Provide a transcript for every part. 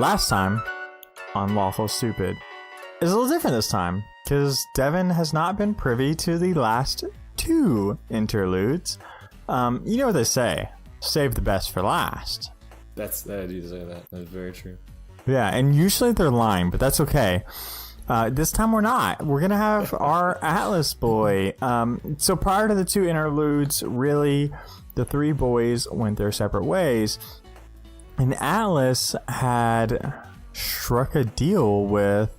last time on Lawful Stupid is a little different this time because Devin has not been privy to the last two interludes. You know what they say, save the best for last. I do say that. That's very true. Yeah, and usually they're lying, but that's okay. This time we're not. We're going to have our Atlas boy. So prior to the two interludes, really, the three boys went their separate ways. And Atlas had struck a deal with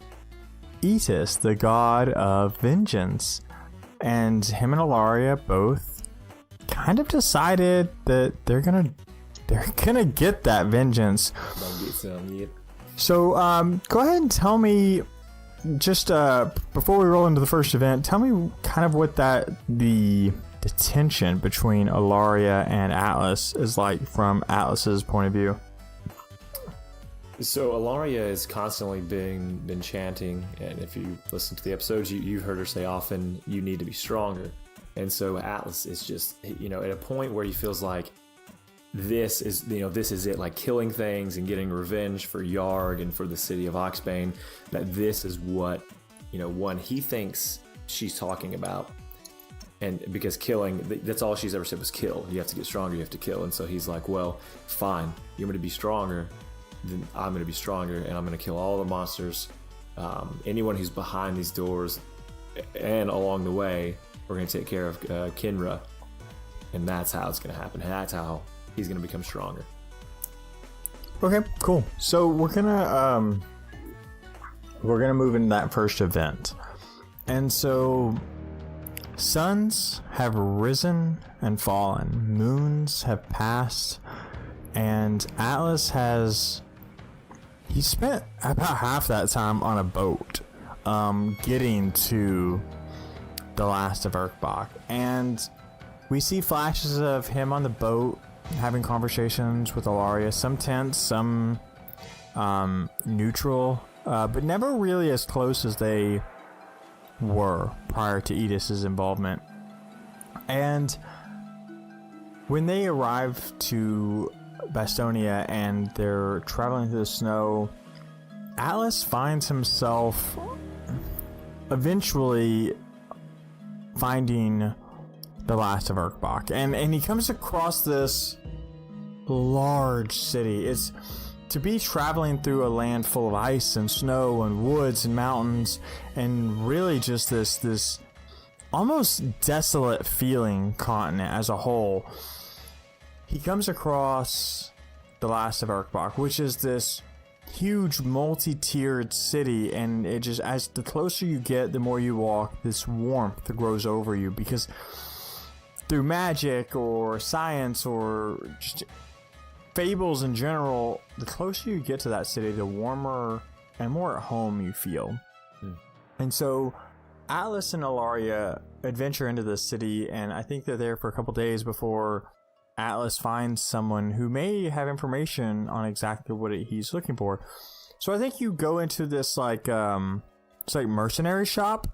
Etis, the god of vengeance. And him and Allaria both kind of decided that they're gonna get that vengeance. So go ahead and tell me, just before we roll into the first event, tell me kind of what the tension between Allaria and Atlas is like from Atlas's point of view. So Allaria is constantly been chanting, and if you listen to the episodes, you've heard her say often, "You need to be stronger." And so Atlas is just, at a point where he feels like this is it, like killing things and getting revenge for Yarg and for the city of Oxbane, that this is what, one, he thinks she's talking about. And because killing, that's all she's ever said was kill. You have to get stronger, you have to kill. And so he's like, well, fine, you want me to be stronger, then I'm going to be stronger, and I'm going to kill all the monsters, anyone who's behind these doors, and along the way, we're going to take care of Kinra. And that's how it's going to happen. That's how he's going to become stronger. Okay, cool. So we're gonna move into that first event. And so suns have risen and fallen, moons have passed, and Atlas he spent about half that time on a boat getting to the last of Urkbach. And we see flashes of him on the boat having conversations with Allaria, some tense, some neutral, but never really as close as they were prior to Etis's involvement. And when they arrive to Bastonia and they're traveling through the snow, Atlas finds himself eventually finding the last of Urkbach, and he comes across this large city. It's to be traveling through a land full of ice and snow and woods and mountains, and really just this almost desolate feeling continent as a whole. He comes across the last of Urkbach, which is this huge multi-tiered city, and it just, as the closer you get, the more you walk, this warmth grows over you, because through magic or science or just fables in general, the closer you get to that city, the warmer and more at home you feel. And so Atlas and Allaria adventure into the city, and I think they're there for a couple days before Atlas finds someone who may have information on exactly what he's looking for. So I think you go into this it's like mercenary shop,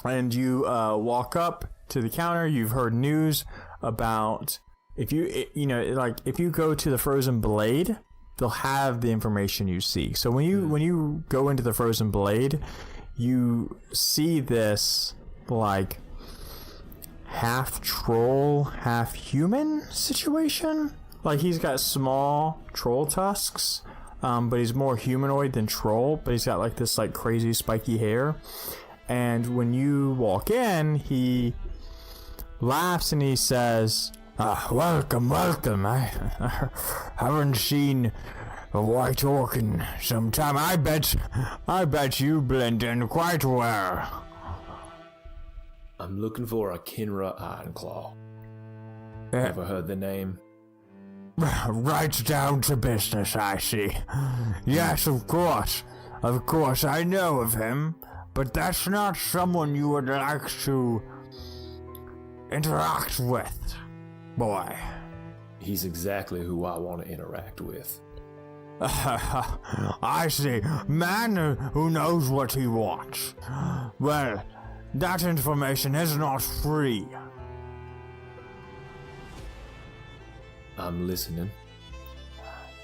and you walk up to the counter. You've heard news about, if you go to the Frozen Blade, they'll have the information you seek. So when you go into the Frozen Blade, you see this like half troll, half human situation. Like, he's got small troll tusks, but he's more humanoid than troll, but he's got like this like crazy spiky hair. And when you walk in, he laughs and he says, welcome. I haven't seen a white orc in some time. I bet you blend in quite well. I'm looking for a Kinra Ironclaw. Ever heard the name? Right down to business, I see. Yes, of course. Of course, I know of him. But that's not someone you would like to interact with, boy. He's exactly who I want to interact with. I see. Man who knows what he wants. Well, that information is not free. I'm listening.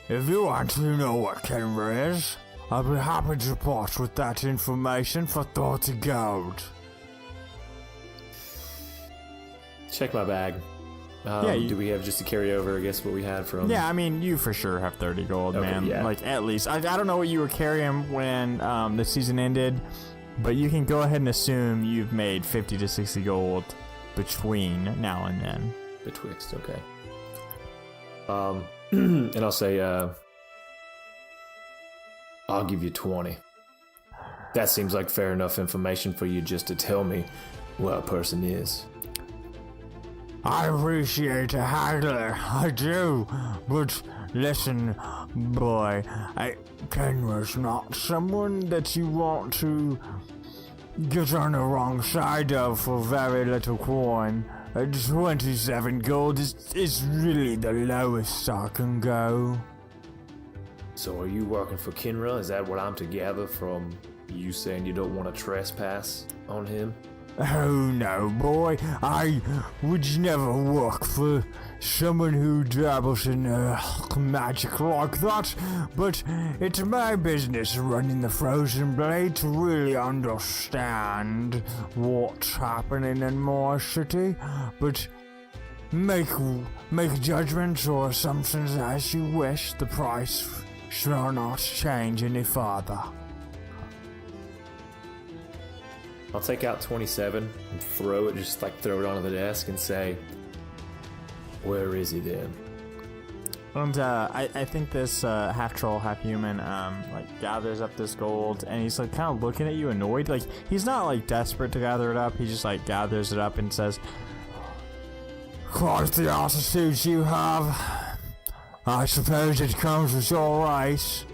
If you want to know what Kenra is, I'll be happy to part with that information for 30 gold. Check my bag. Do we have just to carry over, I guess, what we had from... Yeah, I mean, you for sure have 30 gold, okay, man. Yeah. Like, at least. I don't know what you were carrying when the season ended, but you can go ahead and assume you've made 50 to 60 gold between now and then. Betwixt, okay. And I'll say, I'll give you 20. That seems like fair enough information for you just to tell me what a person is. I appreciate a haggler, I do, but listen, boy, Kenra's not someone that you want to get on the wrong side of for very little coin. 27 gold is really the lowest I can go. So are you working for Kinra? Is that what I'm to gather from you saying you don't want to trespass on him? Oh no, boy, I would never work for someone who dabbles in magic like that, but it's my business running the Frozen Blade to really understand what's happening in my city, but make judgments or assumptions as you wish. The price shall not change any further. I'll take out 27 and throw it onto the desk and say, where is he then? And I think this half troll, half human, gathers up this gold, and he's like kind of looking at you annoyed. Like, he's not like desperate to gather it up. He just like gathers it up and says, "Quite the attitude you have. I suppose it comes with your race.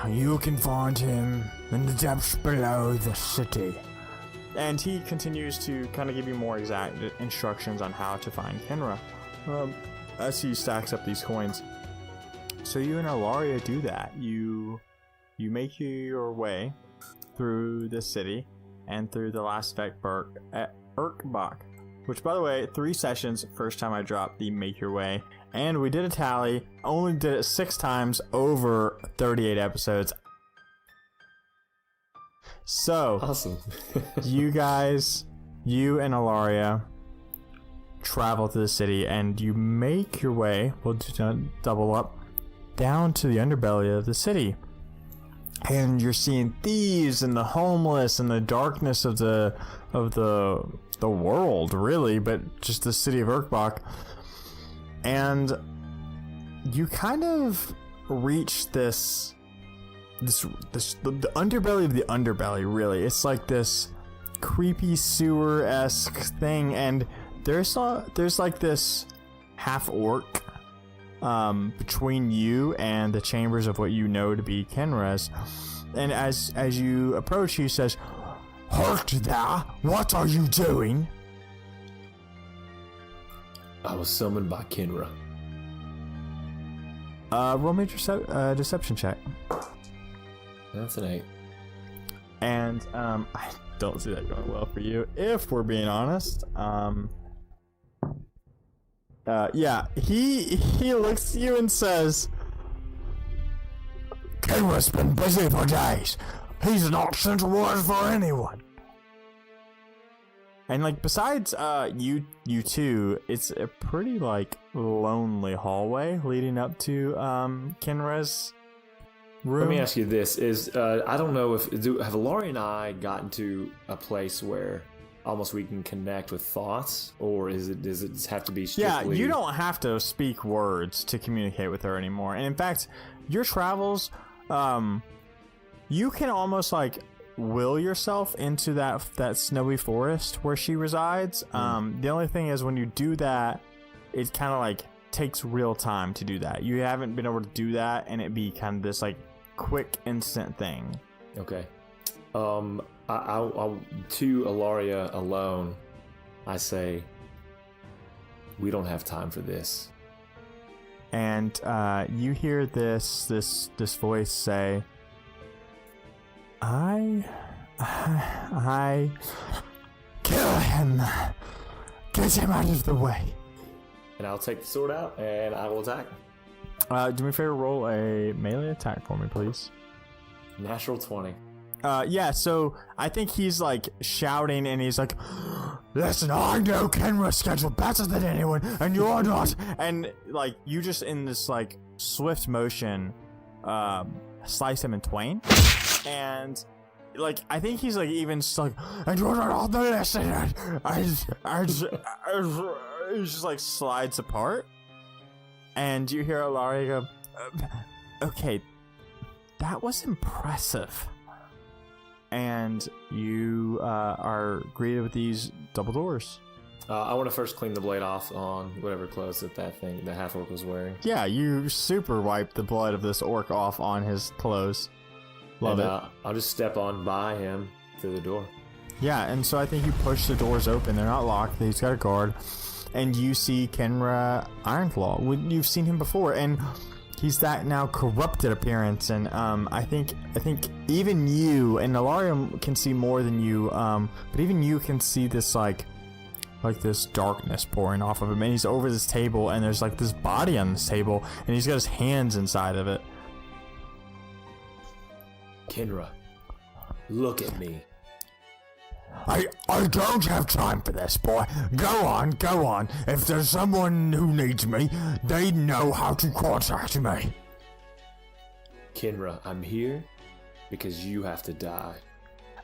You can find him in the depths below the city." And he continues to kind of give you more exact instructions on how to find Kenra as he stacks up these coins. So you and Allaria do that. You make your way through the city and through the last Vecberg at Urkbach, which, by the way, 3 sessions, first time I dropped the make your way. And we did a tally, only did it 6 times over 38 episodes. So, awesome. you and Allaria travel to the city and you make your way, we'll double up, down to the underbelly of the city. And you're seeing thieves and the homeless and the darkness of the world, really, but just the city of Urkbach. And you kind of reach the underbelly of the underbelly, really. It's like this creepy sewer-esque thing, and there's like this half-orc between you and the chambers of what you know to be Kenra's. And as you approach, he says, "Halt there! What are you doing?" I was summoned by Kenra. Roll me a deception check. That's an 8. And I don't see that going well for you, if we're being honest. Yeah, he looks at you and says, "Kenra's been busy for days. He's not sent word for anyone." And like, besides you two, it's a pretty like lonely hallway leading up to Kenra's room. Let me ask you this: I don't know have Allaria and I gotten to a place where almost we can connect with thoughts, or does it have to be strictly... Yeah, you don't have to speak words to communicate with her anymore. And in fact, your travels, you can almost like will yourself into that snowy forest where she resides. The only thing is, when you do that, it kind of like takes real time to do that. You haven't been able to do that and it be kind of this like quick instant thing. Okay. I'll to Allaria alone, I say, we don't have time for this. And you hear this voice say, I kill him. Get him out of the way. And I'll take the sword out and I will attack. Do me a favor, roll a melee attack for me, please. Natural 20. Yeah, so I think he's like shouting and he's like, listen, I know Kenra's schedule better than anyone, and you're not. And like, you just in this like swift motion, slice him in twain. And like, I think he's like even just like, and you're not on the list. And he just like slides apart. And you hear Allaria go, okay, that was impressive. And you are greeted with these double doors. I want to first clean the blade off on whatever clothes that thing, the half orc was wearing. Yeah, you super wipe the blood of this orc off on his clothes. Love it. I'll just step on by him through the door. Yeah, and so I think you push the doors open. They're not locked. He's got a guard. And you see Kenra Ironclaw. You've seen him before, and he's that now corrupted appearance. And I think even you, and Allaria can see more than you, but even you can see this like this darkness pouring off of him. And he's over this table, and there's like this body on this table, and he's got his hands inside of it. Kenra, look at me. I don't have time for this, boy. Go on. If there's someone who needs me, they know how to contact me. Kenra, I'm here because you have to die.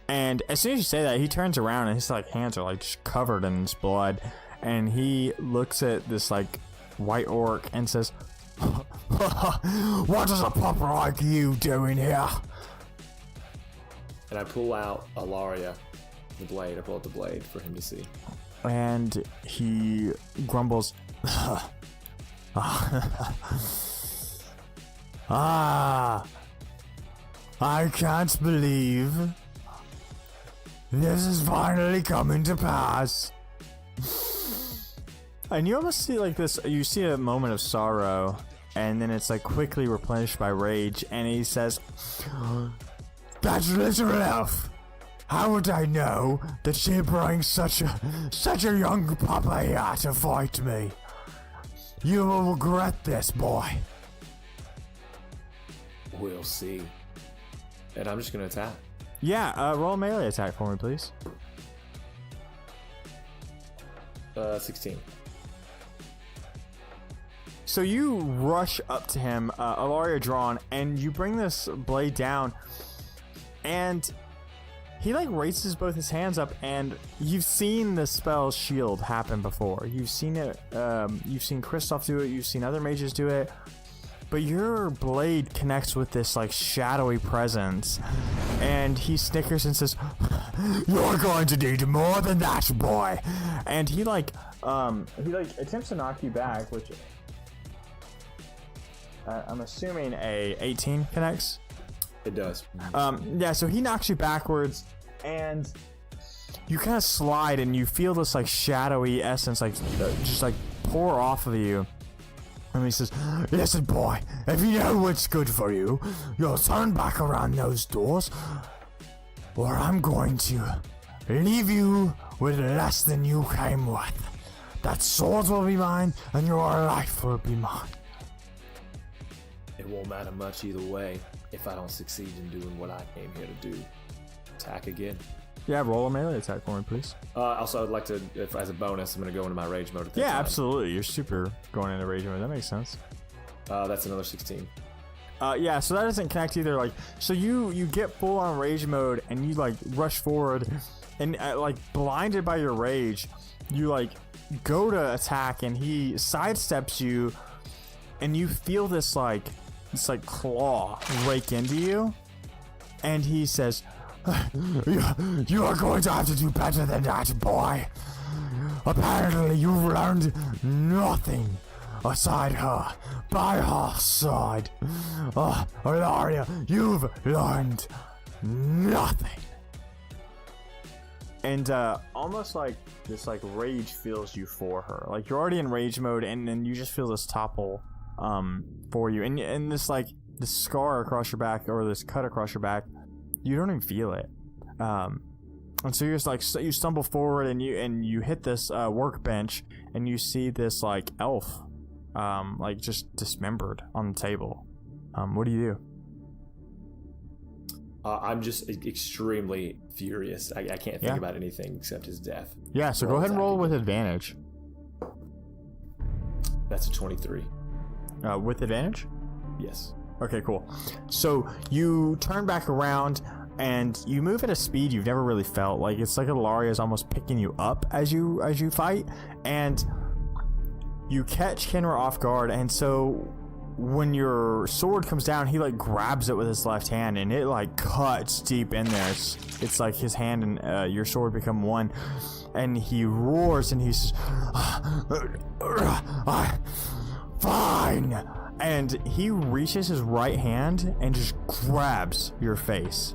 And as soon as you say that, he turns around and his like hands are like just covered in his blood, and he looks at this like white orc and says, "What does a pup like you doing here?" And I pull out Allaria. The blade. I pull out the blade for him to see. And he grumbles, I can't believe this is finally coming to pass. And you almost see like this, you see a moment of sorrow, and then it's like quickly replenished by rage, and he says, that's little elf. How would I know that she brings such a young papa here to fight me? You will regret this, boy. We'll see. And I'm just gonna attack. Yeah, roll a melee attack for me, please. 16. So you rush up to him, Allaria drawn, and you bring this blade down, and he like raises both his hands up, and you've seen the spell shield happen before. You've seen it, you've seen Kristoff do it, you've seen other mages do it, but your blade connects with this like shadowy presence, and he snickers and says, you're going to need more than that, boy. And he attempts to knock you back, which I'm assuming a 18 connects. It does. Yeah, so he knocks you backwards, and you kind of slide, and you feel this like shadowy essence like just like pour off of you. And he says, listen, boy, if you know what's good for you, you'll turn back around those doors, or I'm going to leave you with less than you came with. That sword will be mine, and your life will be mine. It won't matter much either way if I don't succeed in doing what I came here to do. Attack again. Yeah, roll a melee attack for me, please. Also, I'd like to, as a bonus, I'm going to go into my rage mode at the time. Absolutely. You're super going into rage mode. That makes sense. That's another 16. Yeah, so that doesn't connect either. Like, so you get full on rage mode, and you like rush forward, and like blinded by your rage, you like go to attack, and he sidesteps you, and you feel this like claw rake into you, and he says, you are going to have to do better than that, boy. Apparently you've learned nothing aside her, by her side. Allaria, you've learned nothing. And almost like this like rage fills you for her. Like you're already in rage mode, and then you just feel this topple for you, and this like this scar across your back, or this cut across your back, you don't even feel it. And so you're just like, you stumble forward, and you hit this workbench, and you see this like elf like just dismembered on the table. What do you do? I'm just extremely furious. I can't think about anything except his death. Yeah, so go ahead and roll with advantage. That's a 23. With advantage? Yes. Okay, cool. So you turn back around and you move at a speed you've never really felt. Like it's like Allaria is almost picking you up as you fight, and you catch Kenra off guard. And so when your sword comes down, he like grabs it with his left hand, and it like cuts deep in there. It's like his hand and your sword become one, and he roars and he says, "Fine." And he reaches his right hand and just grabs your face.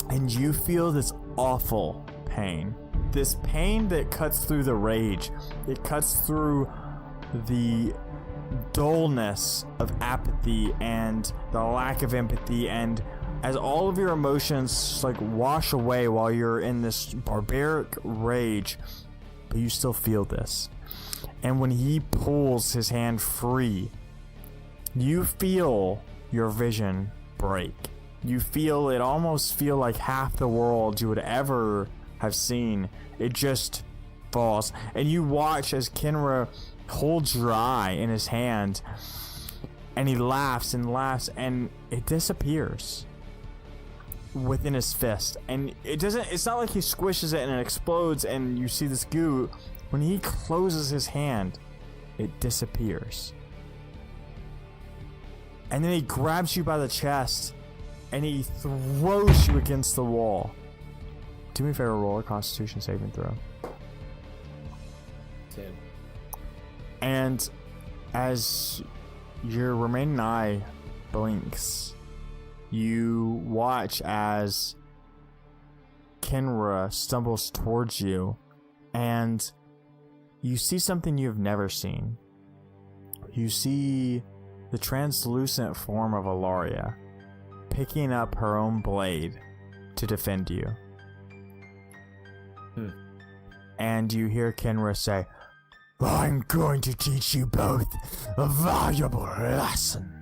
And you feel this awful pain. This pain that cuts through the rage. It cuts through the dullness of apathy and the lack of empathy, and as all of your emotions like wash away while you're in this barbaric rage, but you still feel this. And when he pulls his hand free, you feel your vision break. You feel it almost feel like half the world you would ever have seen. It just falls. And you watch as Kenra holds your eye in his hand, and he laughs and laughs, and it disappears within his fist. And it's not like he squishes it and it explodes and you see this goo. When he closes his hand, it disappears. And then he grabs you by the chest and he throws you against the wall. Do me a favor, roll a Constitution saving throw. 10. And as your remaining eye blinks, you watch as Kenra stumbles towards you, and you see something you've never seen. You see the translucent form of Allaria picking up her own blade to defend you. And you hear Kenra say, "I'm going to teach you both a valuable lesson."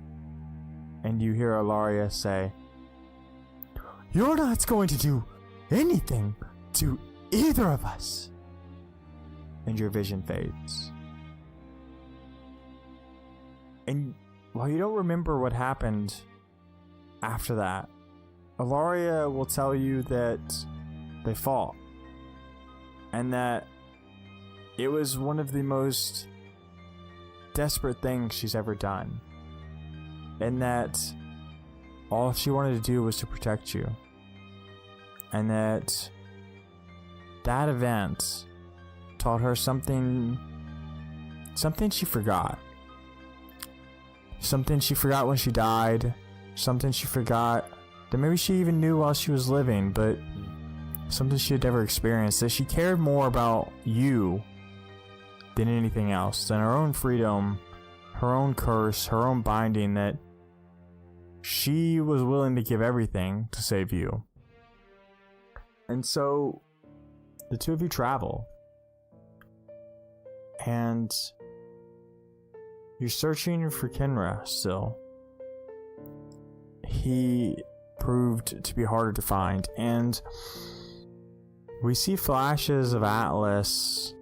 And you hear Allaria say, "You're not going to do anything to either of us." And your vision fades. And while you don't remember what happened after that, Allaria will tell you that they fought. And that it was one of the most desperate things she's ever done. And that all she wanted to do was to protect you. And that event taught her something she forgot. Something she forgot when she died. Something she forgot that maybe she even knew while she was living, but something she had never experienced. That she cared more about you than anything else, than her own freedom, her own curse, her own binding, that she was willing to give everything to save you. And so the two of you travel, and you're searching for Kenra still. He proved to be harder to find, and we see flashes of Atlas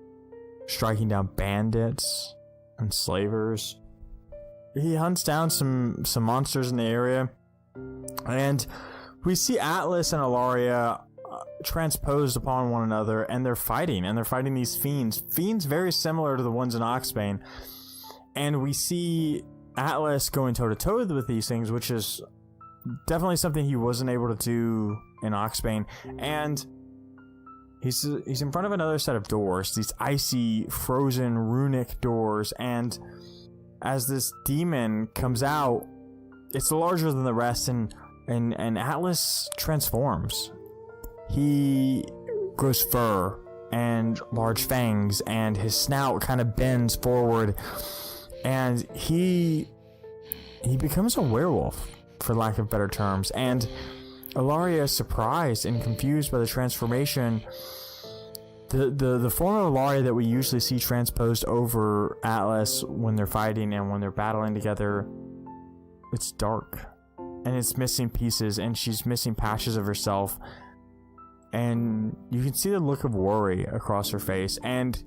striking down bandits and slavers. He hunts down some monsters in the area, and we see Atlas and Allaria transposed upon one another, and they're fighting these fiends very similar to the ones in Oxbane. And we see Atlas going toe to toe with these things, which is definitely something he wasn't able to do in Oxbane. And he's in front of another set of doors, these icy, frozen, runic doors. And as this demon comes out, it's larger than the rest, and Atlas transforms. He grows fur and large fangs, and his snout kind of bends forward, and he becomes a werewolf, for lack of better terms. And Allaria is surprised and confused by the transformation, The form of Allaria that we usually see transposed over Atlas when they're fighting and when they're battling together, it's dark. And it's missing pieces, and she's missing patches of herself. And you can see the look of worry across her face. And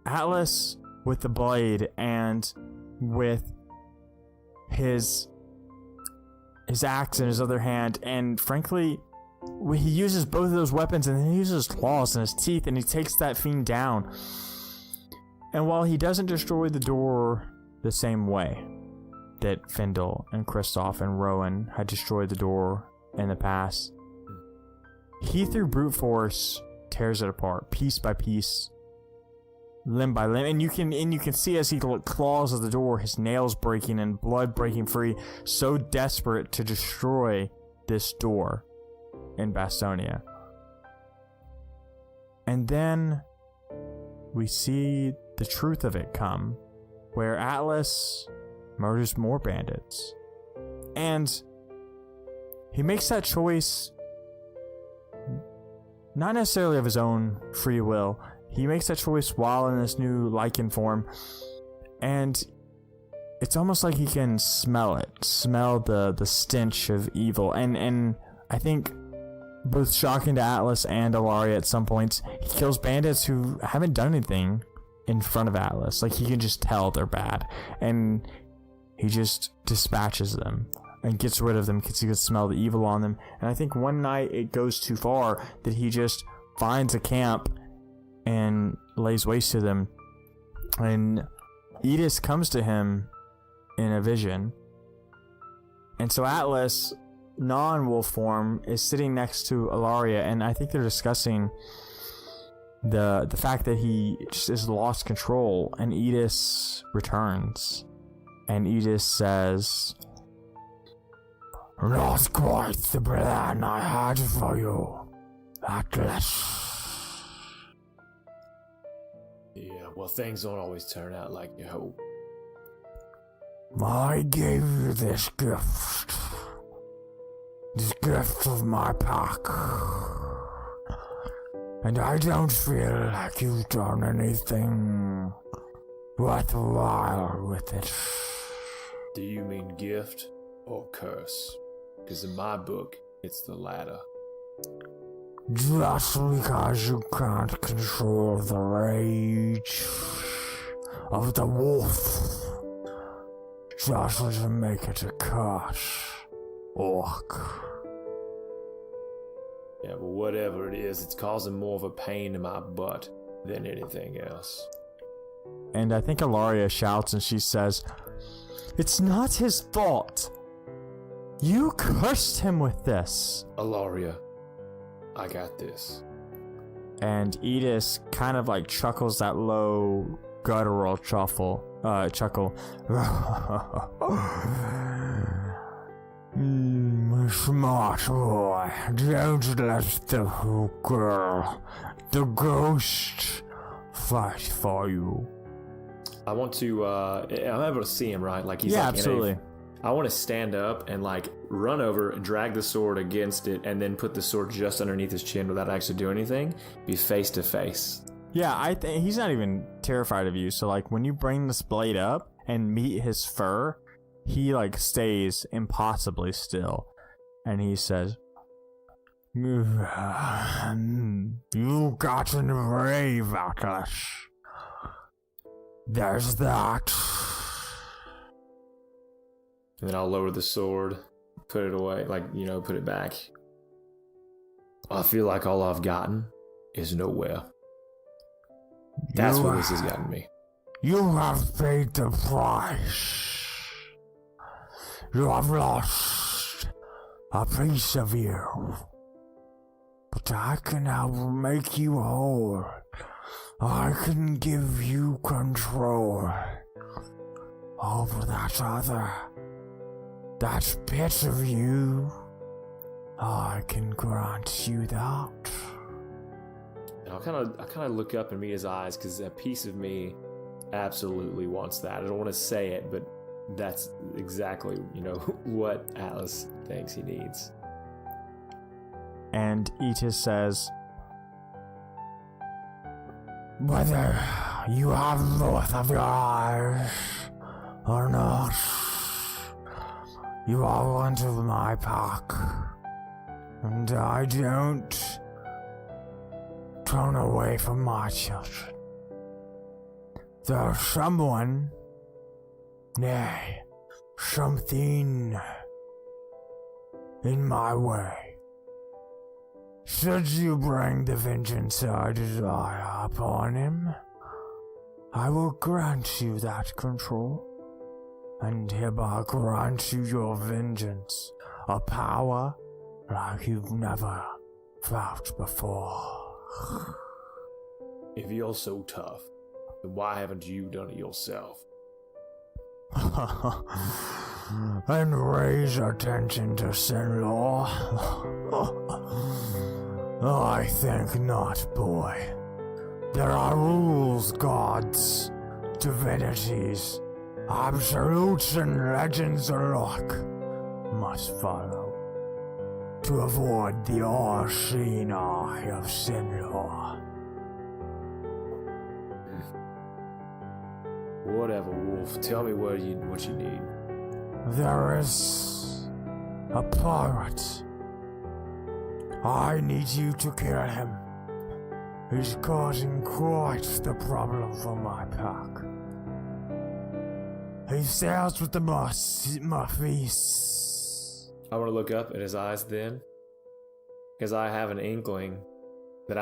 Atlas, with the blade and with his axe in his other hand, and frankly, he uses both of those weapons, and then he uses his claws and his teeth, and he takes that fiend down. And while he doesn't destroy the door the same way that Findle and Kristoff and Rowan had destroyed the door in the past, he through brute force tears it apart piece by piece, limb by limb, and you can see as he claws at the door, his nails breaking and blood breaking free, so desperate to destroy this door in Bastonia. And then we see the truth of it come, where Atlas murders more bandits, and he makes that choice not necessarily of his own free will. He makes that choice while in this new lichen form, and it's almost like he can smell the stench of evil, and I think both shocking to Atlas and Allaria at some points, he kills bandits who haven't done anything in front of Atlas. Like, he can just tell they're bad, and he just dispatches them and gets rid of them because he can smell the evil on them. And I think one night it goes too far that he just finds a camp and lays waste to them, and Edis comes to him in a vision. And so Atlas, non-wolf form, is sitting next to Allaria, and I think they're discussing the fact that he just has lost control. And Edis returns, and Edis says, "Not quite the plan I had for you, Atlas." Yeah, well, things don't always turn out like you hope. I gave you this gift of my pack, and I don't feel like you've done anything worthwhile with it. Do you mean gift or curse? Because in my book, it's the latter. Just because you can't control the rage of the wolf doesn't make it a curse, orc. Yeah, but whatever it is, it's causing more of a pain in my butt than anything else. And I think Allaria shouts and she says, "It's not his fault. You cursed him with this." Allaria, I got this. And Edis kind of like chuckles that low guttural chuckle. Smart boy, don't let the hooker, the ghost, fight for you. I want to, I'm able to see him, right? Like he's absolutely. I want to stand up and like run over and drag the sword against it and then put the sword just underneath his chin without actually doing anything. Be face to face. Yeah, I think he's not even terrified of you. So like when you bring this blade up and meet his fur, he like stays impossibly still. And he says, "You gotten brave, Atlas. There's that." And then I'll lower the sword, put it away, put it back. I feel like all I've gotten is nowhere. That's what this has gotten me. You have paid the price. You have lost a piece of you. But I can help make you whole. I can give you control over that bit of you. I can grant you that. And I kind of look up and meet his eyes, because a piece of me absolutely wants that. I don't want to say it, but that's exactly, what Atlas thinks he needs. And Etis says, whether you have both of your eyes or not, you are one of my pack, and I don't turn away from my children. There's someone, nay, something in my way. Should you bring the vengeance I desire upon him, I will grant you that control, and hereby grant you your vengeance, a power like you've never felt before. If you're so tough, then why haven't you done it yourself? And raise attention to sin law. I think not, boy. There are rules, gods, divinities, absolutes, and legends alike must follow to avoid the all-seeing eye of sin law. Whatever, Wolf. Tell me what you need. There is a pirate. I need you to kill him. He's causing quite the problem for my pack. He sails with the Muffies. I want to look up at his eyes then, because I have an inkling that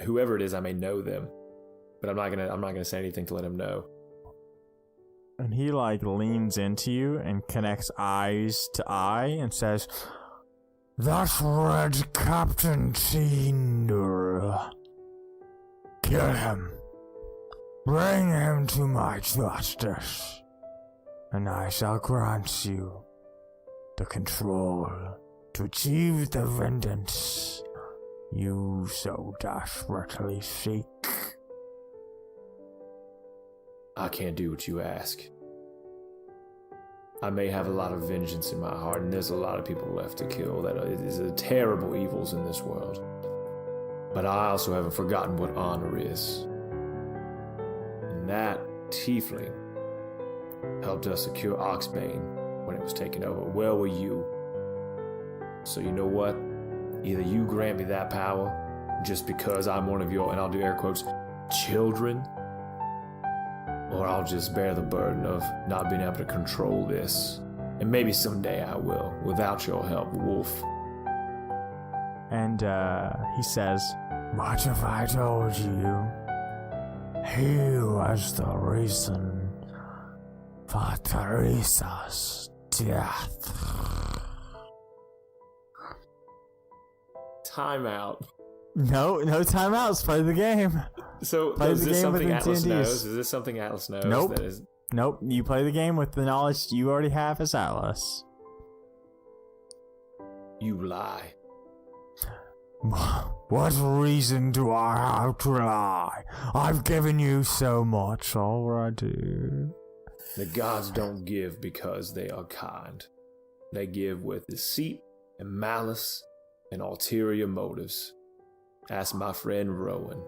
whoever it is, I may know them, but I'm not gonna say anything to let him know. And he leans into you and connects eyes to eye and says, "That's Red Captain Tinder. Kill him. Bring him to my justice, and I shall grant you the control to achieve the vengeance you so desperately seek." I can't do what you ask. I may have a lot of vengeance in my heart, and there's a lot of people left to kill. That is terrible evils in this world. But I also haven't forgotten what honor is. And that tiefling helped us secure Oxbane when it was taken over. Where were you? So you know what? Either you grant me that power just because I'm one of your, and I'll do air quotes, children, or I'll just bear the burden of not being able to control this. And maybe someday I will, without your help, Wolf. And he says, "What have I told you? He was the reason for Teresa's death." Timeout. No timeouts. Play the game. So is this something Atlas knows? Is this something Atlas knows? Nope. That is... Nope. You play the game with the knowledge you already have as Atlas. You lie. What reason do I have to lie? I've given you so much already. The gods don't give because they are kind. They give with deceit and malice and ulterior motives. Ask my friend Rowan.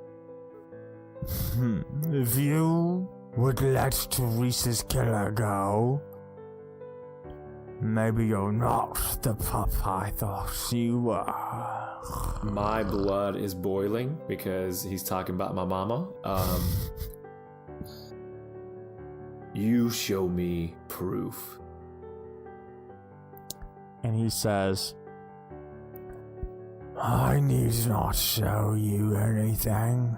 If you would let Teresa's killer go, maybe you're not the pup I thought you were. My blood is boiling because he's talking about my mama. You show me proof. And he says, "I need not show you anything.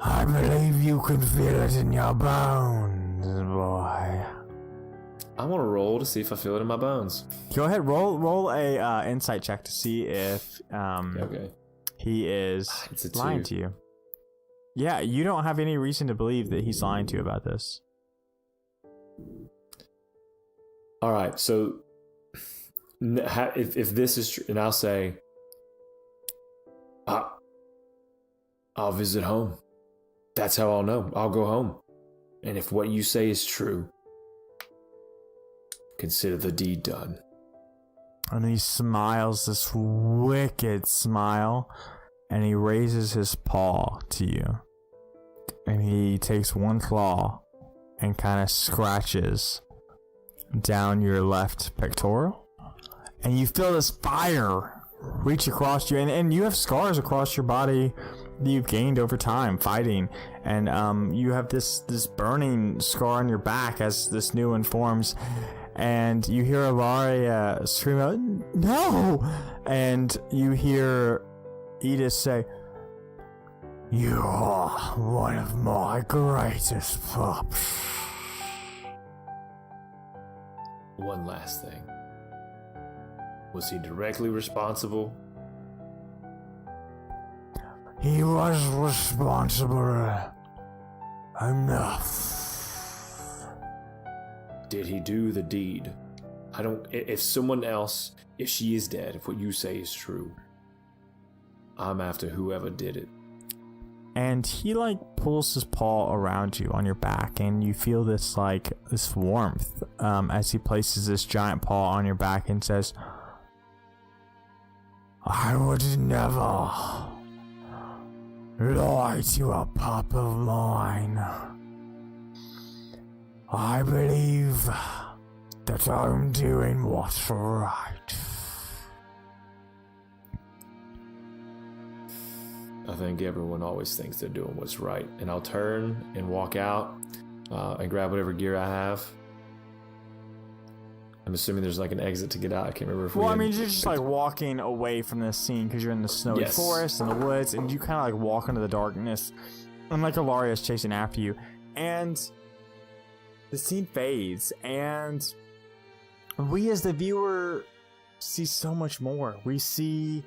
I believe you can feel it in your bones, boy." I want to roll to see if I feel it in my bones. Go ahead, roll a insight check to see if Okay. he is It's a 2. lying to you. Yeah, you don't have any reason to believe that he's lying to you about this. All right, so if this is true, and I'll say, I'll visit home. That's how I'll know. I'll go home. And if what you say is true, consider the deed done. And he smiles this wicked smile, and he raises his paw to you. And he takes one claw and kind of scratches down your left pectoral. And you feel this fire reach across you. And you have scars across your body that you've gained over time fighting. And you have this burning scar on your back as this new one forms. And you hear Allaria scream out, "No!" And you hear Edith say, "You are one of my greatest pups." One last thing. Was he directly responsible? He was responsible enough. Did he do the deed? If someone else, if she is dead, if what you say is true, I'm after whoever did it. And he pulls his paw around you on your back, and you feel this warmth as he places this giant paw on your back and says, "I would never lie to a pup of mine. I believe that I'm doing what's right." I think everyone always thinks they're doing what's right. And I'll turn and walk out and grab whatever gear I have. I'm assuming there's an exit to get out. I can't remember if you're just walking away from this scene because you're in the snowy forest and the woods, and you kind of walk into the darkness, and Allaria is chasing after you, and the scene fades, and we as the viewer see so much more. We see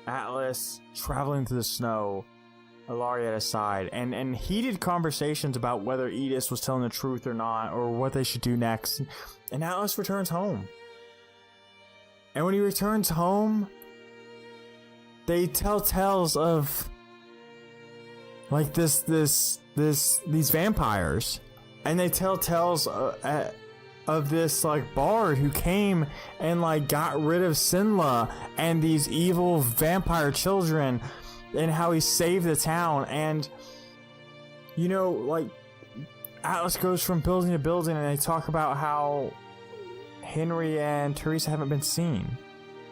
Atlas traveling through the snow, Allaria at his side, and heated conversations about whether Edith was telling the truth or not, or what they should do next. And Atlas returns home. And when he returns home, they tell tales of these vampires, and they tell tales of this bard who came and got rid of Sinla and these evil vampire children, and how he saved the town. And Atlas goes from building to building, and they talk about how Henry and Teresa haven't been seen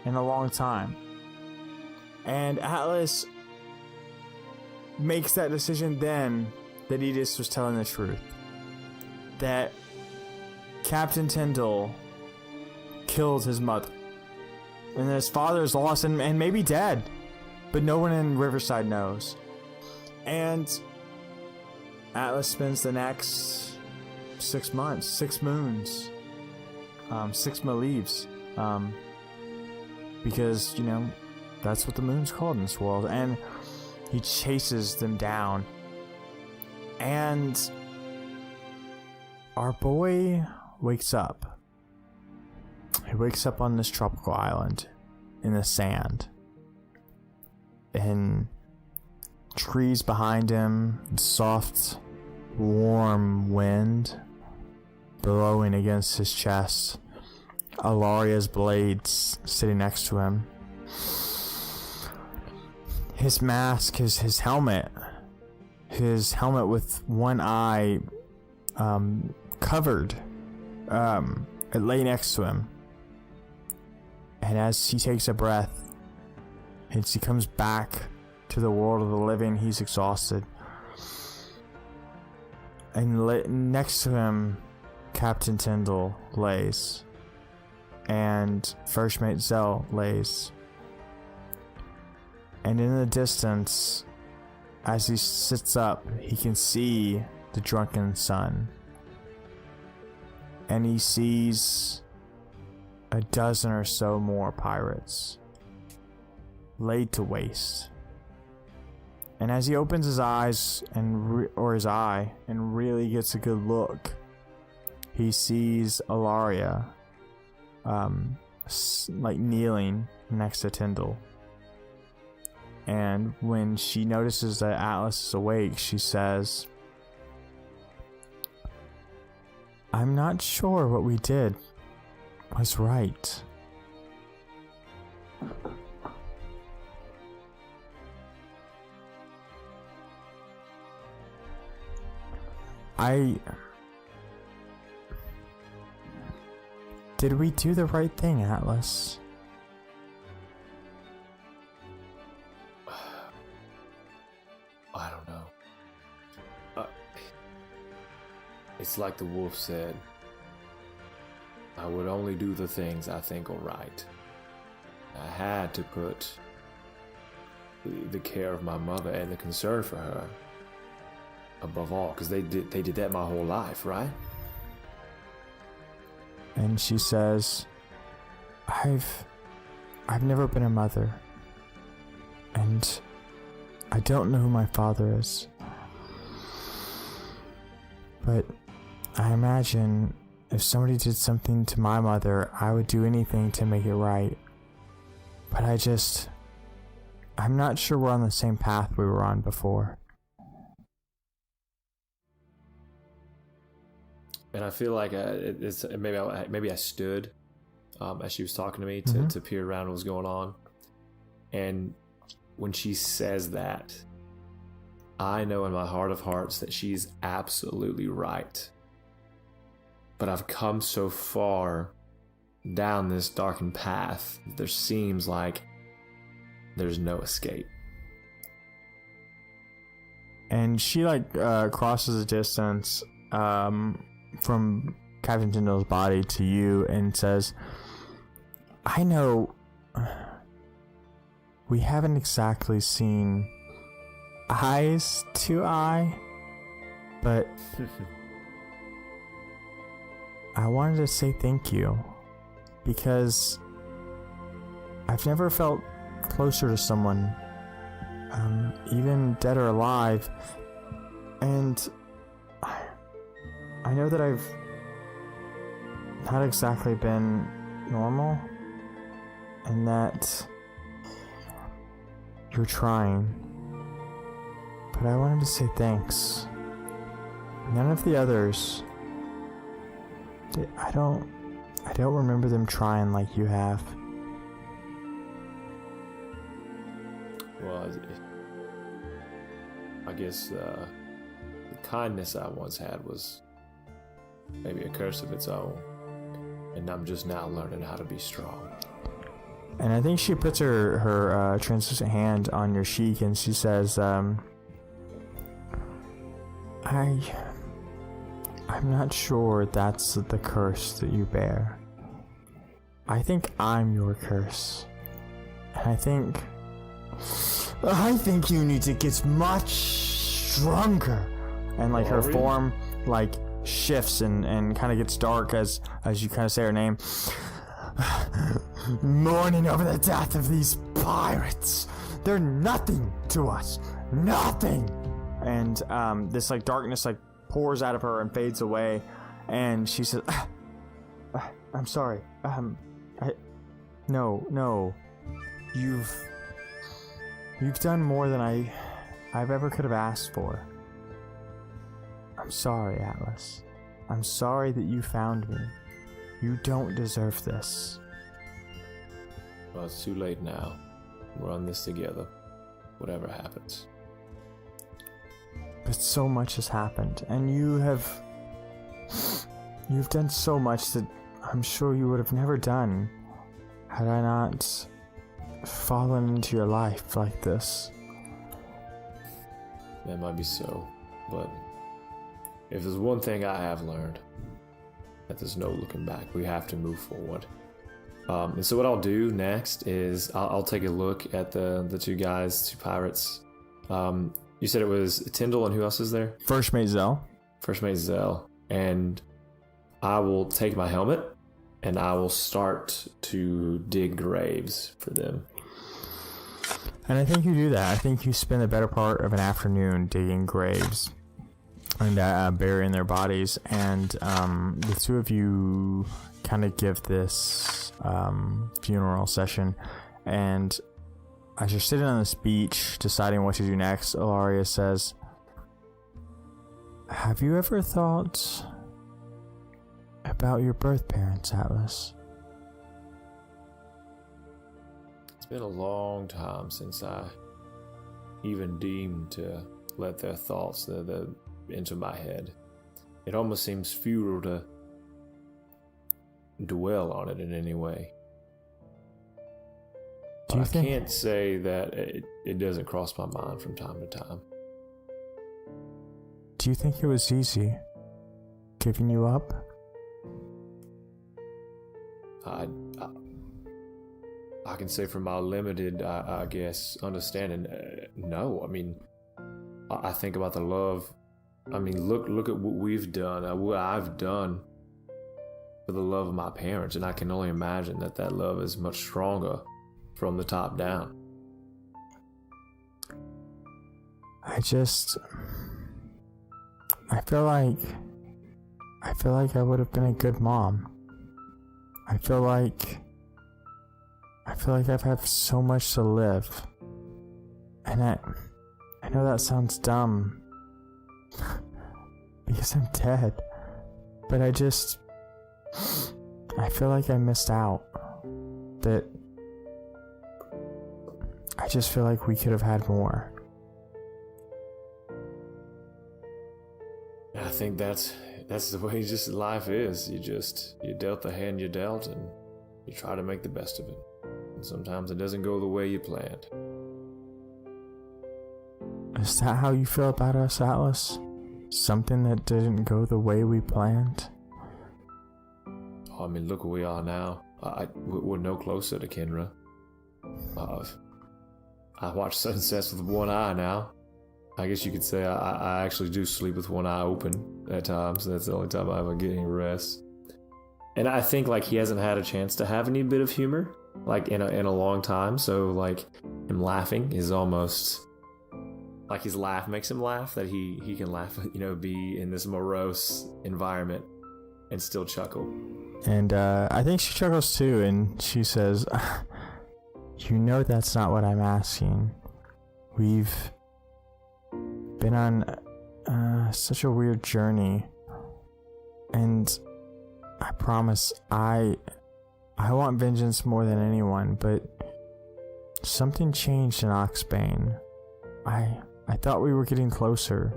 in a long time. And Atlas makes that decision then that Edith was telling the truth, that Captain Tyndall killed his mother, and his father is lost and maybe dead, but no one in Riverside knows. And Atlas spends the next 6 months, 6 moons, 6 leaves, because that's what the moon's called in this world. And he chases them down, and our boy wakes up. He wakes up on this tropical island in the sand, and trees behind him, soft, warm wind blowing against his chest, Allaria's blades sitting next to him, his mask, his helmet with one eye covered, it lay next to him. And as he takes a breath, as he comes back to the world of the living, he's exhausted. And next to him, Captain Tyndall lays, and First Mate Zell lays. And in the distance, as he sits up, he can see the drunken sun. And he sees a dozen or so more pirates laid to waste. And as he opens his eyes his eye and really gets a good look, he sees Allaria kneeling next to Tyndall. And when she notices that Atlas is awake, she says, "I'm not sure what we did was right." Did we do the right thing, Atlas? I don't know. It's like the wolf said. I would only do the things I think are right. I had to put the care of my mother and the concern for her above all, because they did that my whole life, right? And she says, I've never been a mother, and I don't know who my father is, but I imagine if somebody did something to my mother, I would do anything to make it right. But I'm not sure we're on the same path we were on before. And I feel like maybe I stood as she was talking to me to peer around what was going on. And when she says that, I know in my heart of hearts that she's absolutely right. But I've come so far down this darkened path that there seems like there's no escape. And she crosses a distance from Captain Tyndall's body to you and says, I know we haven't exactly seen eyes to eye, but I wanted to say thank you, because I've never felt closer to someone, even dead or alive, and I know that I've not exactly been normal, and that you're trying, but I wanted to say thanks. None of the others, I don't remember them trying like you have. Well, I guess the kindness I once had was maybe a curse of its own, and I'm just now learning how to be strong. And I think she puts her translucent hand on your cheek, and she says, I'm not sure that's the curse that you bear. I think I'm your curse. And I think you need to get much stronger. And her form shifts and kind of gets dark as you kind of say her name. Mourning over the death of these pirates. They're nothing to us. Nothing. And this darkness pours out of her and fades away, and she says, I'm sorry. No. You've done more than I've ever could have asked for. I'm sorry, Atlas. I'm sorry that you found me. You don't deserve this. Well, it's too late now. We're on this together, whatever happens. But so much has happened, and you've done so much that I'm sure you would have never done had I not fallen into your life like this. That might be so, but if there's one thing I have learned, that there's no looking back. We have to move forward. And so what I'll do next is I'll take a look at the two pirates. You said it was Tyndall, and who else is there? First Mate Zell. And I will take my helmet and I will start to dig graves for them. And I think you do that. I think you spend the better part of an afternoon digging graves and burying their bodies. And the two of you kind of give this funeral session. And as you're sitting on this beach deciding what to do next, Allaria says, have you ever thought about your birth parents, Atlas? It's been a long time since I even deemed to let their thoughts into my head. it almost seems futile to dwell on it in any way. I can't say that it doesn't cross my mind from time to time. Do you think it was easy giving you up? I can say from my limited, I guess, understanding, no. I mean, I think about the love. I mean, look at what we've done, what I've done for the love of my parents, and I can only imagine that love is much stronger from the top down. I feel like I would have been a good mom. I feel like I've had so much to live. And I know that sounds dumb because I'm dead, but I feel like I missed out. That I just feel like we could have had more. I think that's the way just life is. You dealt the hand you dealt, and you try to make the best of it. And sometimes it doesn't go the way you planned. Is that how you feel about us, Atlas? Something that didn't go the way we planned? Oh, I mean, look where we are now. We're no closer to Kenra. I watch sunsets with one eye now. I guess you could say I actually do sleep with one eye open at times. That's the only time I ever get any rest. And I think like he hasn't had a chance to have any bit of humor like in a long time. So like him laughing is almost like his laugh makes him laugh, that he can laugh, be in this morose environment and still chuckle. And I think she chuckles too, and she says, that's not what I'm asking. We've been on such a weird journey, and I promise I want vengeance more than anyone, but something changed in Oxbane. I thought we were getting closer,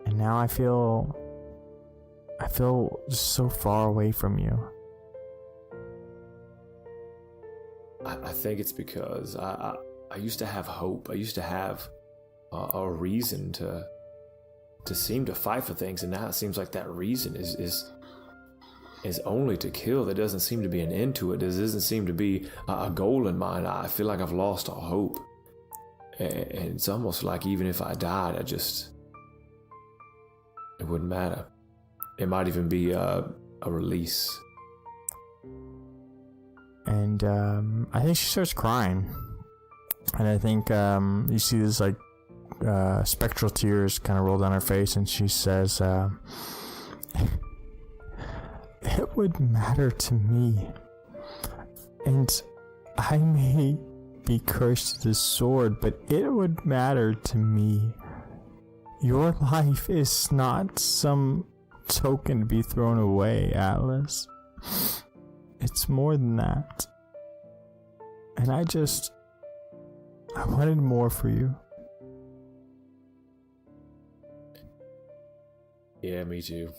and now I feel just so far away from you. I think it's because I used to have hope. I used to have a reason to seem to fight for things, and now it seems like that reason is only to kill. There doesn't seem to be an end to it. There doesn't seem to be a goal in mind. I feel like I've lost all hope, and it's almost like even if I died, it wouldn't matter. It might even be a release. And I think she starts crying, and I think you see this like spectral tears kind of roll down her face, and she says, it would matter to me, and I may be cursed to the sword, but it would matter to me. Your life is not some token to be thrown away, Atlas. It's more than that. And I wanted more for you. Yeah, me too.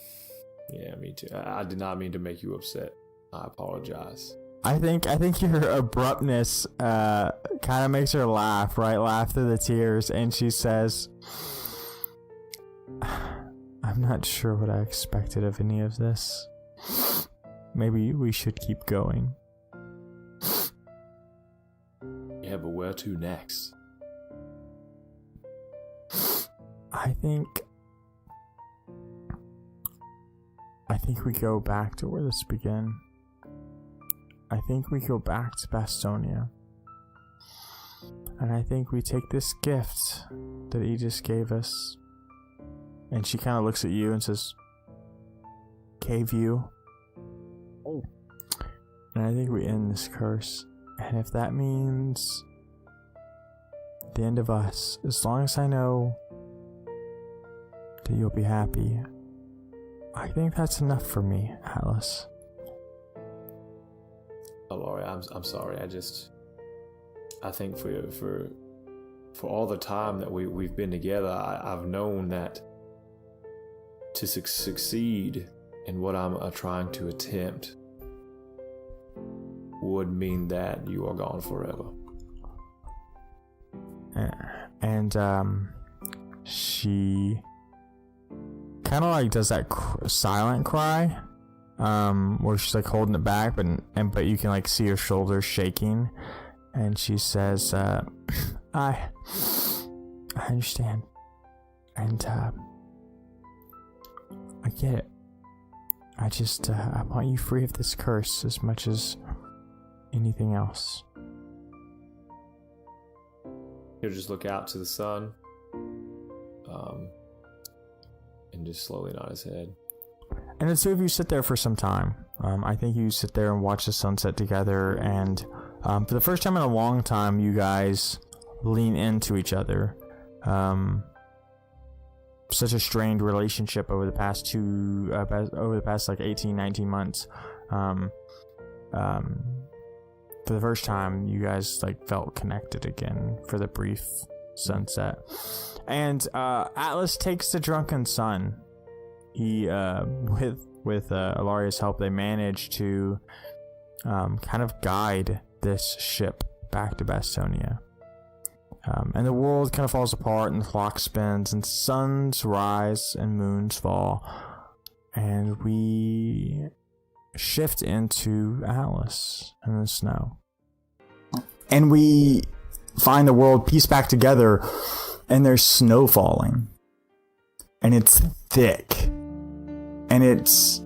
I did not mean to make you upset. I apologize. I think your abruptness kind of makes her laugh, right? Laugh through the tears, and she says, I'm not sure what I expected of any of this. Maybe we should keep going. Yeah, but where to next? I think we go back to where this began. I think we go back to Bastonia. And I think we take this gift that Aegis gave us. And she kind of looks at you and says, Cave you. Oh. And I think we end this curse. And if that means the end of us, as long as I know that you'll be happy, I think that's enough for me, Atlas. Allaria, I'm sorry. I think for all the time that we've been together, I've known that to succeed in what I'm trying to attempt would mean that you are gone forever. And she kind of like does that silent cry, where she's like holding it back, but you can like see her shoulders shaking, and she says, I understand, and I get it. I just I want you free of this curse as much as anything else. He'll just look out to the sun, and just slowly nod his head. And the two of you sit there for some time. I think you sit there and watch the sunset together, and for the first time in a long time, you guys lean into each other. Such a strained relationship over the past like 18, 19 months. For the first time, you guys like felt connected again for the brief sunset. And Atlas takes the drunken son. He with Allaria's help, they manage to kind of guide this ship back to Bastonia. And the world kind of falls apart, and the clock spins, and suns rise and moons fall, and we shift into Atlas in the snow. And we find the world pieced back together, and there's snow falling, and it's thick, and it's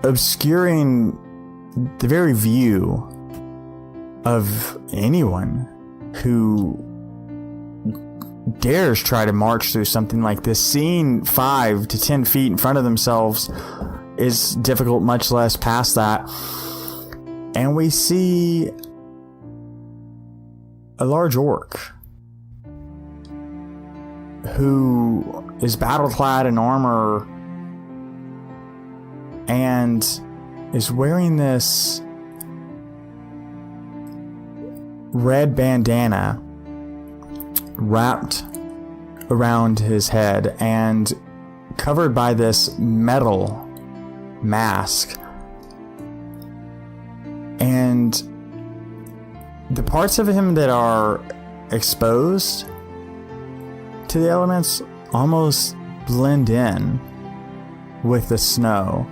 obscuring the very view of anyone who dares try to march through something like this. Seeing 5 to 10 feet in front of themselves is difficult, much less past that. And we see a large orc who is battle-clad in armor and is wearing this red bandana wrapped around his head and covered by this metal mask. And the parts of him that are exposed to the elements almost blend in with the snow.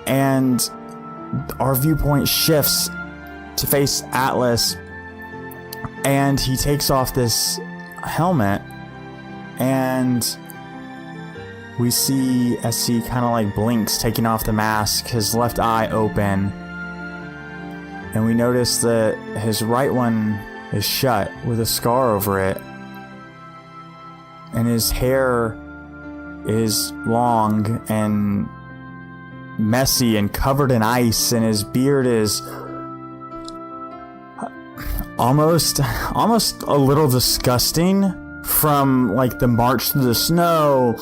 And our viewpoint shifts to face Atlas, and he takes off this helmet, and we see as he kind of like blinks, taking off the mask, his left eye open, and we notice that his right one is shut with a scar over it, and his hair is long and messy and covered in ice, and his beard is almost a little disgusting from like the march through the snow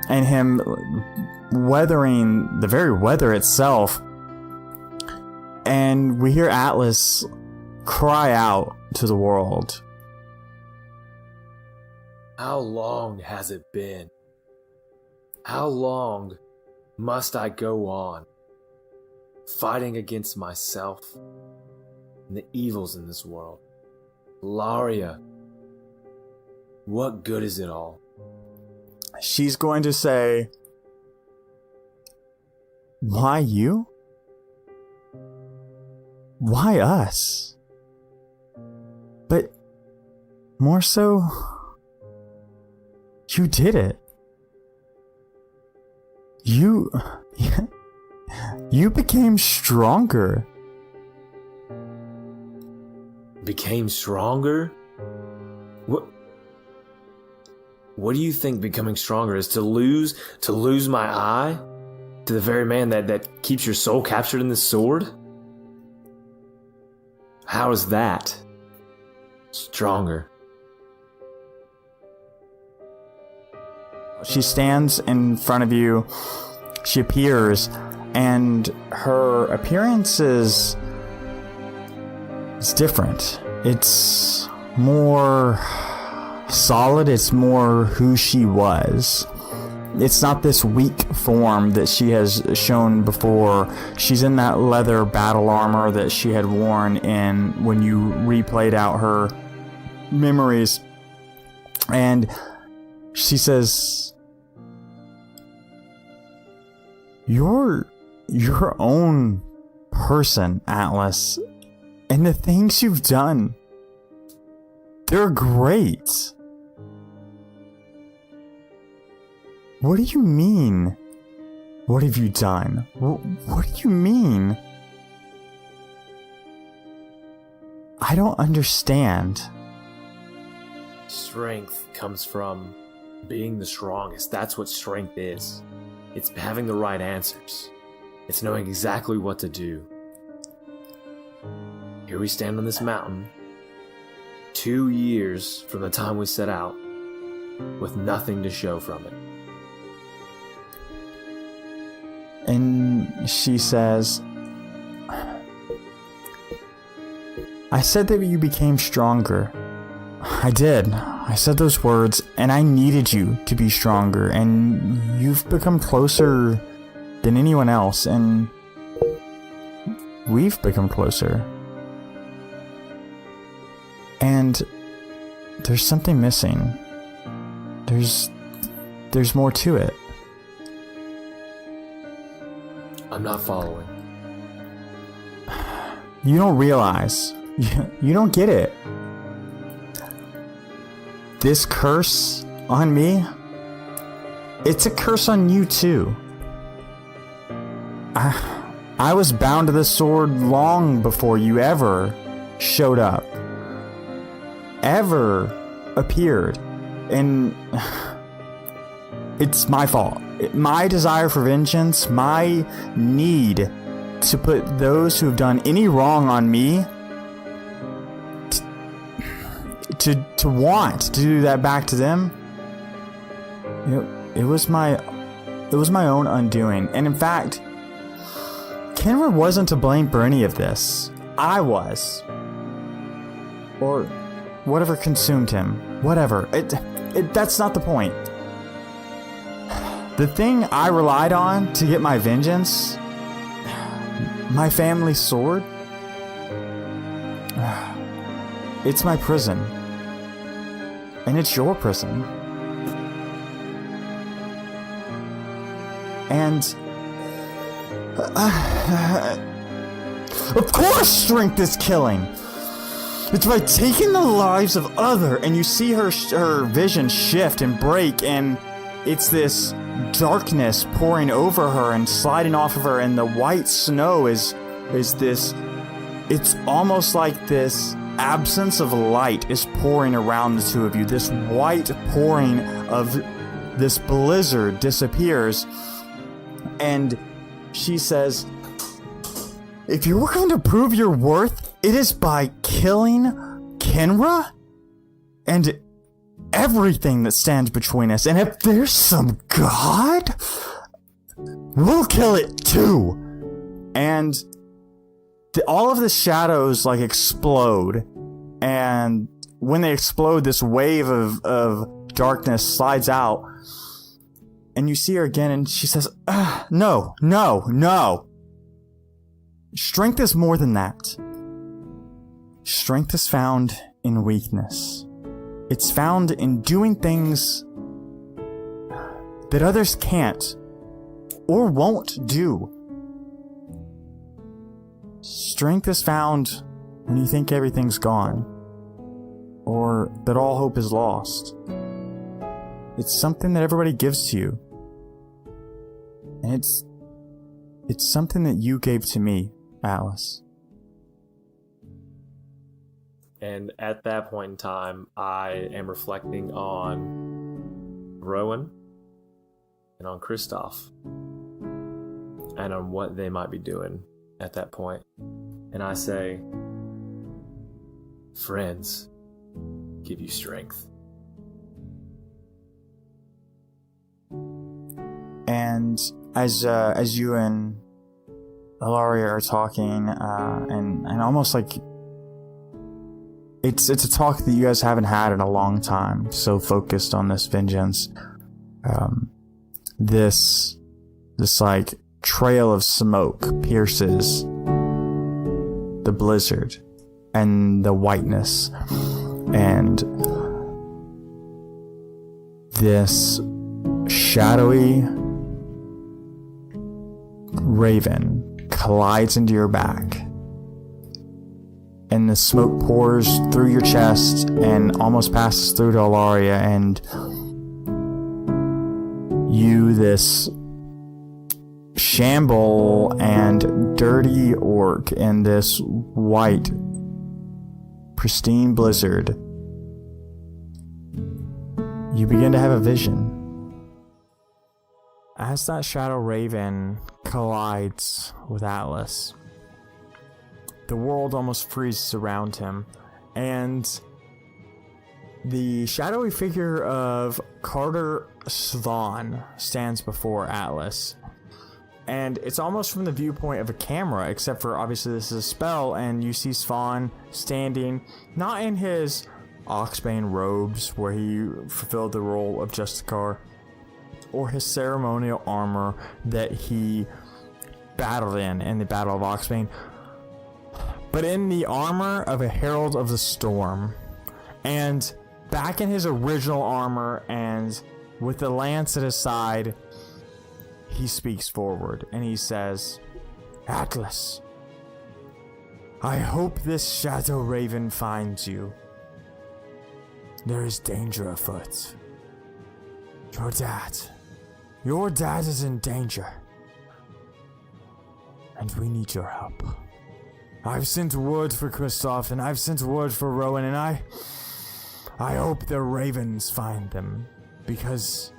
and him weathering the very weather itself. And we hear Atlas cry out to the world. How long has it been? How long must I go on fighting against myself and the evils in this world? Allaria, what good is it all? She's going to say, why you? Why us? But more so, you did it. You became stronger. Became stronger? What do you think becoming stronger is? To lose my eye? To the very man that keeps your soul captured in this sword? How is that stronger? She stands in front of you. She appears, and her appearance is different. It's more solid. It's more who she was. It's not this weak form that she has shown before. She's in that leather battle armor that she had worn when you replayed out her memories. And she says, You're your own person, Atlas. And the things you've done, they're great. What do you mean? What have you done? What do you mean? I don't understand. Strength comes from being the strongest. That's what strength is. It's having the right answers. It's knowing exactly what to do. Here we stand on this mountain, 2 years from the time we set out, with nothing to show from it. And she says, I said that you became stronger. I did. I said those words, and I needed you to be stronger, and you've become closer than anyone else, and we've become closer. And there's something missing. There's more to it. I'm not following. You don't realize. You don't get it. This curse on me, it's a curse on you too. I was bound to this sword long before you ever showed up. Ever appeared. And it's my fault. My desire for vengeance, my need to put those who have done any wrong on me to want to do that back to them. It was my own undoing. And in fact, Kenra wasn't to blame for any of this. I was. Or whatever consumed him. Whatever. That's not the point. The thing I relied on to get my vengeance, my family's sword, it's my prison. And it's your prison. And of course strength is killing. It's by taking the lives of other, and you see her vision shift and break, and it's this darkness pouring over her and sliding off of her, and the white snow is this. It's almost like this absence of light is pouring around the two of you. This white pouring of this blizzard disappears, and she says, if you're going to prove your worth, it is by killing Kenra and everything that stands between us. And if there's some god, we'll kill it too. And all of the shadows like explode. And when they explode, this wave of darkness slides out. And you see her again, and she says, no. Strength is more than that. Strength is found in weakness. It's found in doing things that others can't or won't do. Strength is found when you think everything's gone or that all hope is lost. It's something that everybody gives to you. And it's something that you gave to me, Atlas. And at that point in time, I am reflecting on Rowan and on Kristoff and on what they might be doing at that point. And I say, friends give you strength. And as you and Allaria are talking, and almost like it's a talk that you guys haven't had in a long time. So focused on this vengeance. This like trail of smoke pierces the blizzard and the whiteness, and this shadowy raven collides into your back, and the smoke pours through your chest and almost passes through to Allaria, and you, this shamble and dirty orc in this white, pristine blizzard, you begin to have a vision. As that shadow raven collides with Atlas, the world almost freezes around him, and the shadowy figure of Carter Svan stands before Atlas. And it's almost from the viewpoint of a camera, except for obviously this is a spell, and you see Svan standing, not in his Oxbane robes where he fulfilled the role of Justicar, or his ceremonial armor that he battled in the Battle of Oxbane, but in the armor of a Herald of the Storm, and back in his original armor, and with the lance at his side, he speaks forward and he says, "Atlas, I hope this shadow raven finds you. There is danger afoot. Your dad is in danger, and we need your help. I've sent word for Kristoff, and I've sent word for Rowan, and I hope the ravens find them, because,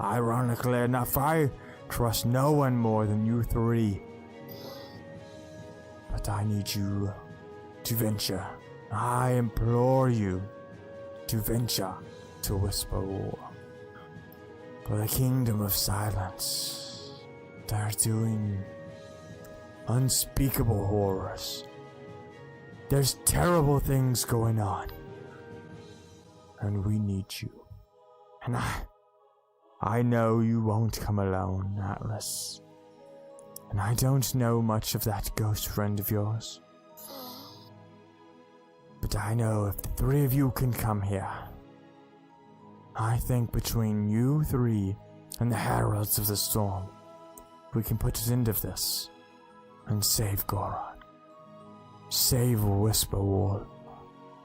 ironically enough, I trust no one more than you three. But I need you to venture. I implore you to venture to Whisper War. For the Kingdom of Silence, they're doing unspeakable horrors. There's terrible things going on. And we need you. And I know you won't come alone, Atlas. And I don't know much of that ghost friend of yours. But I know if the three of you can come here, I think between you three and the Heralds of the Storm, we can put an end to this and save Goron, save Whisper Wall,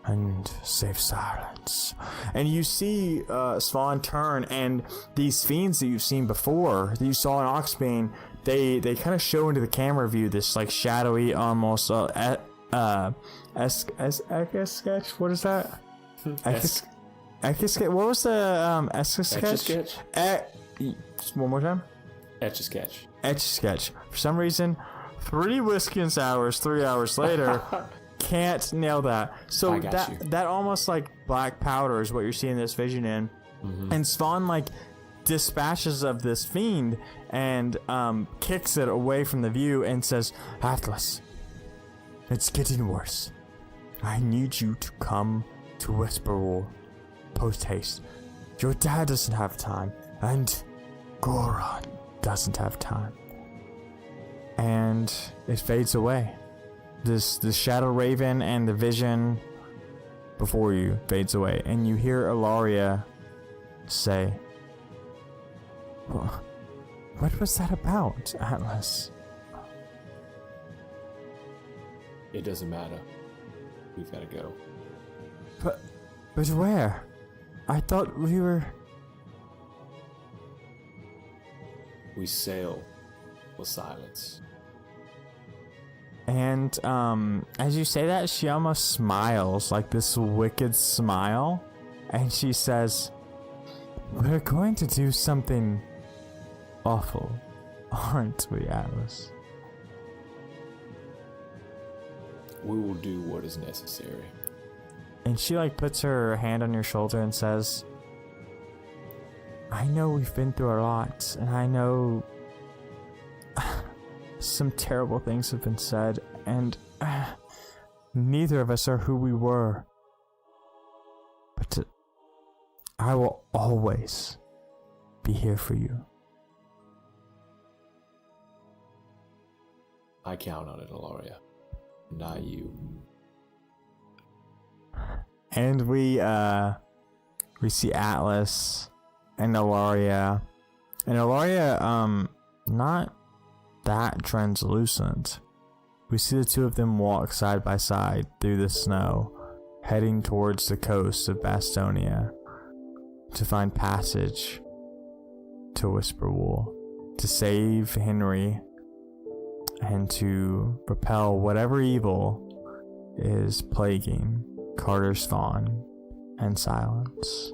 and save Silence. And you see Svan turn, and these fiends that you've seen before, that you saw in Oxbane, they kind of show into the camera view this like shadowy, almost sketch. What is that? Etch-a-sketch. What was the Etch-a-sketch? One more time. Etch-a-sketch. Etch-a-sketch. For some reason, 3 whiskey and sours 3 hours later can't nail that. So that almost like black powder is what you're seeing this vision in. Mm-hmm. And Svan like dispatches of this fiend and kicks it away from the view and says, "Atlas, it's getting worse. I need you to come to Whisper Wall post haste. Your dad doesn't have time, and Goron doesn't have time." And it fades away. The shadow raven and the vision before you fades away, and you hear Allaria say, "Well, what was that about, Atlas?" It doesn't matter. We've got to go. But where? I thought we were... We sail with Silence. And as you say that, she almost smiles, like this wicked smile. And she says, "We're going to do something awful, aren't we, Atlas?" We will do what is necessary. And she like puts her hand on your shoulder and says, "I know we've been through a lot, and I know some terrible things have been said, and neither of us are who we were. But I will always be here for you. I count on it, Allaria. Not you. And we see Atlas and Allaria. And Allaria, not that translucent. We see the two of them walk side by side through the snow, heading towards the coast of Bastonia to find passage to Whisperwool, to save Henry, and to repel whatever evil is plaguing Carter's Fawn and Silence.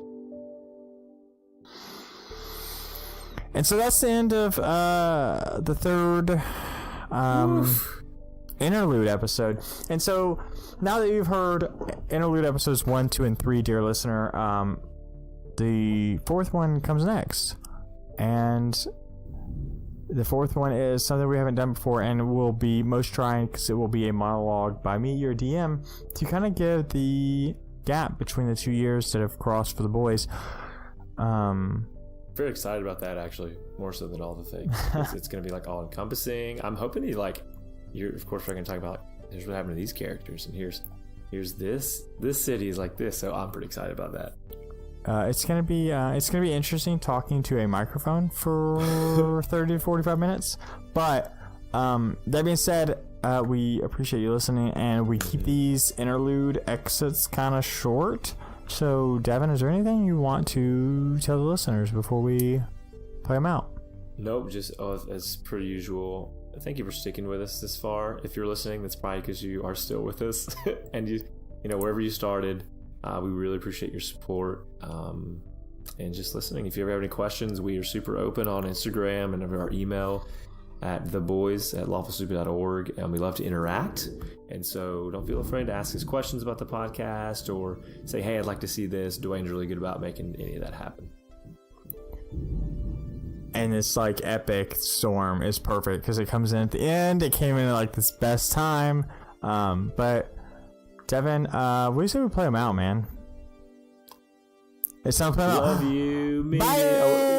And so that's the end of the third interlude episode. And so now that you've heard interlude episodes 1, 2, and 3, dear listener, the fourth one comes next. And the fourth one is something we haven't done before and will be most trying because it will be a monologue by me, your DM, to kind of give the gap between the 2 years that have crossed for the boys. Very excited about that, actually, more so than all the things. It's going to be like all encompassing. I'm hoping to of course we're going to talk about here's what happened to these characters and here's this city is like this. So I'm pretty excited about that. It's gonna be interesting talking to a microphone for 30 to 45 minutes. But that being said, we appreciate you listening, and we keep these interlude exits kind of short. So, Devin, is there anything you want to tell the listeners before we play them out? Nope, just as per usual. Thank you for sticking with us this far. If you're listening, that's probably because you are still with us, and you know wherever you started. We really appreciate your support and just listening. If you ever have any questions, we are super open on Instagram and our email at theboys@lawfulstupid.org, and we love to interact. And so don't feel afraid to ask us questions about the podcast or say, hey, I'd like to see this. Dwayne's really good about making any of that happen. And this like epic storm is perfect because it comes in at the end. It came in at like this best time. But Devin, what do you say we play them out, man? It's not playing out. Love you. Bye.